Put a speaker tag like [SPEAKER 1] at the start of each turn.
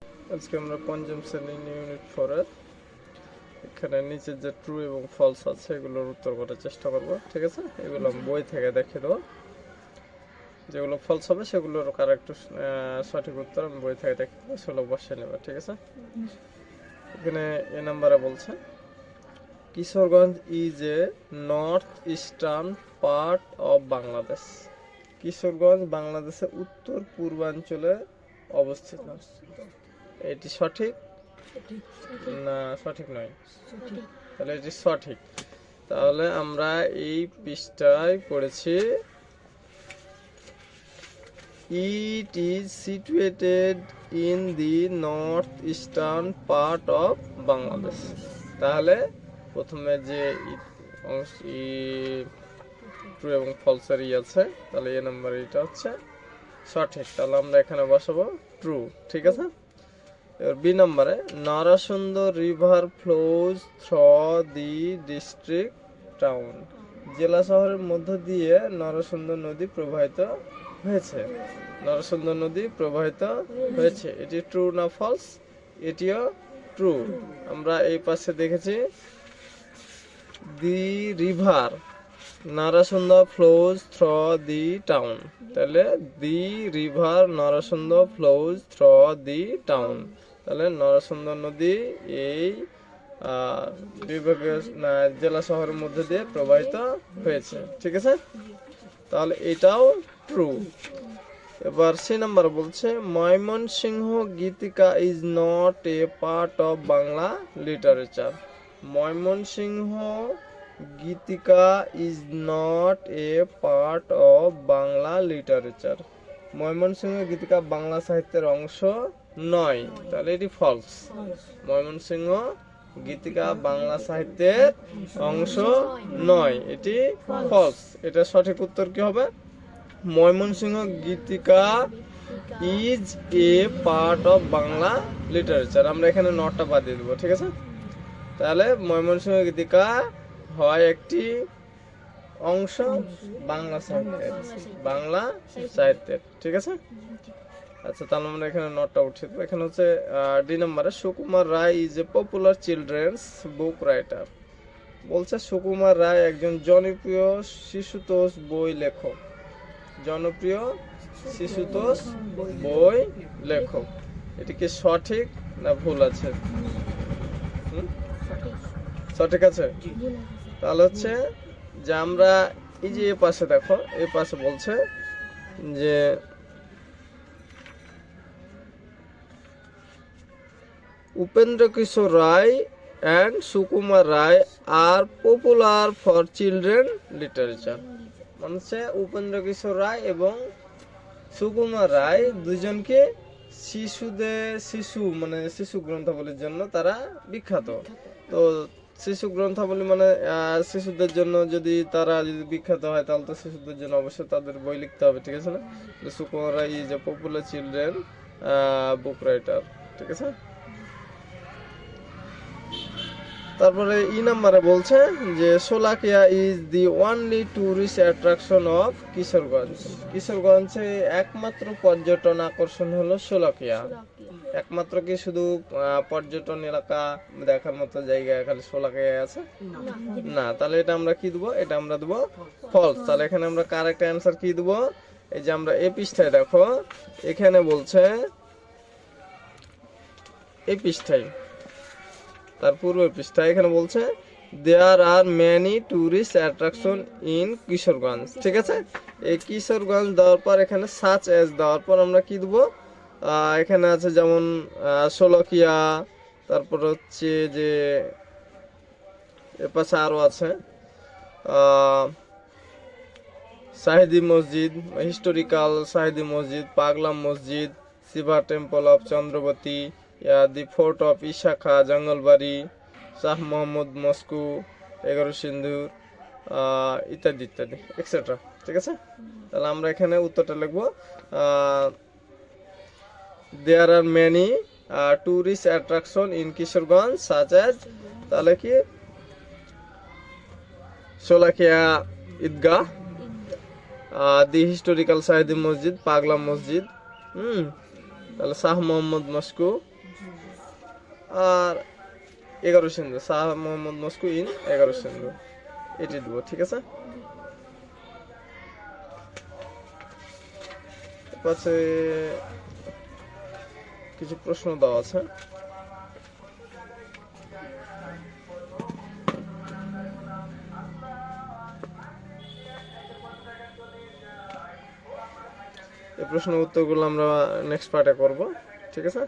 [SPEAKER 1] আজকে আমরা পঞ্চম শ্রেণী ইউনিট 4 এখানে নিচে যে ট্রু এবং ফলস আছে এগুলোর উত্তর করার চেষ্টা করব। ঠিক আছে, এগুলো আমি বই থেকে দেখিয়ে দেবো। যেগুলো ফলস হবে সেগুলোর কারেক্ট সঠিক উত্তর আমি বই থেকে দেখিয়ে দেবো, সেগুলো বসে নেবে। ঠিক আছে, এখানে এ নাম্বারে বলছে Kishoreganj is a north eastern part of Bangladesh. Kishoreganj বাংলাদেশের উত্তর পূর্বাঞ্চলে অবস্থিত। এটি সঠিক না সঠিক নয়? তাহলে এটি সঠিক। তাহলে আমরা এই পৃষ্ঠায় পড়েছি it is situated in the north eastern part of Bangladesh. তাহলে প্রথমে যে ট্রু এবং ফলসের আছে, তাহলে এ নাম্বার এটা হচ্ছে সঠিক। তাহলে আমরা এখানে বসাবো ট্রু। ঠিক আছে, বি নম্বরে Narasunda river flows through the district town. জেলা শহরের মধ্য দিয়ে নারাসুন্দর নদী প্রবাহিত হয়েছে। নারাসুন্দর নদী প্রবাহিত হয়েছে, এটি ট্রু না ফলস? এটিও ট্রু। আমরা এই পাশে দেখেছি the river Narasunda flows through the town. তাহলে the river Narasunda flows through the town. তাহলে নারাসুন্দর নদী এই বিভাগীয় জেলা শহরের মধ্যে দিয়ে প্রবাহিত হয়েছে। ঠিক আছে, তাহলে এটাও ট্রু। এবার সি নাম্বার বলছে Mymensingh Gitika is not a part of Bangla literature. Mymensingh Gitika is not a part of Bangla literature. Mymensingh Gitika Bangla সাহিত্যের অংশ নয়। তাহলে এটি ফলস। ময়মনসিংহ গীতিকা বাংলা সাহিত্যের অংশ নয়, এটি ফলস। এটা সঠিক উত্তর কি হবে? Mymensingh Gitika is a part of Bangla literature. আমরা এখানে নটটা বাদ দিয়ে দেবো। ঠিক আছে, তাহলে ময়মনসিংহ গীতিকা হয় একটি অংশ বাংলা সাহিত্যের, বাংলা সাহিত্যের। ঠিক আছে, আচ্ছা তাহলে আমরা এখানে নটটা উঠিয়ে দেবো। এখানে হচ্ছে ডি নম্বরে Sukumar Ray is a popular children's book writer. বলছে সুকুমার রায় একজন জনপ্রিয় শিশুতোষ বই লেখক। জনপ্রিয় শিশুতোষ বই লেখক, এটি কি সঠিক না ভুল আছে? সঠিক আছে। তাহলে হচ্ছে যে আমরা এই যে এ পাশে দেখো, এই পাশে বলছে যে Upendra Kishore Ray and Sukumar Ray are popular for children literature. মানে হচ্ছে উপেন্দ্র কিশোর রায় এবং সুকুমার রায় দুজনকে শিশু গ্রন্থাবলীর জন্য তারা বিখ্যাত। তো শিশু গ্রন্থাবলী মানে শিশুদের জন্য যদি বিখ্যাত হয়, তাহলে তো শিশুদের জন্য অবশ্যই তাদের বই লিখতে হবে। ঠিক আছে না? Sukumar Ray is a popular children book writer. ঠিক আছে, তারপরে ই নাম্বারে বলছে যে Sholakia is the only tourist attraction of Kishoreganj. কিশোরগঞ্জে একমাত্র পর্যটন আকর্ষণ হলো শোলাকিয়া। একমাত্র কি শুধু পর্যটন এলাকা দেখার মতো জায়গা খালি শোলাকিয়া আছে? না। তাহলে এটা আমরা কি দেবো? এটা আমরা দেবো ফলস। তাহলে এখানে আমরা কারেক্ট অ্যান্সার কি দেবো? এই যে আমরা এই পৃষ্ঠায় দেখো, এখানে বলছে এই পৃষ্ঠায়, তার পূর্বের পৃষ্ঠায় এখানে বলছে there are many tourist attraction in Kishoreganj. ঠিক আছে, এই কিশোরগঞ্জ দেওয়ার পর এখানে সাচ এজ দেওয়ার পর আমরা কি দেবো? এখানে আছে যেমন শোলাকিয়া, তারপর হচ্ছে যে এর পাশে আরো আছে শাহিদি মসজিদ, historical Shahidi Masjid, Pagla Masjid, Shiva temple of Chandrabati, the fort of Isa Khan Jangalbari, Shah Mohammad mosque, 11 সিন্ধুর ইত্যাদি ইত্যাদি এক্সেট্রা। ঠিক আছে, তাহলে আমরা এখানে উত্তরটা লিখবো there are many tourist attraction in Kishoreganj such as, তাহলে কি শোলাকিয়া ঈদগাহ, দি হিস্টোরিক্যাল শাহিদি মসজিদ, পাগলাম মসজিদ, তাহলে শাহ মোহাম্মদ মস্কো, আর 11 সিন্ধু, শাহ মোহাম্মদ মস্কো ইন 11 সিন্ধু, এটি দেবো। ঠিক আছে, পাশে কিছু প্রশ্ন দেওয়া আছে। এই প্রশ্নের উত্তরগুলো আমরা নেক্সট পার্টে করব। ঠিক আছে।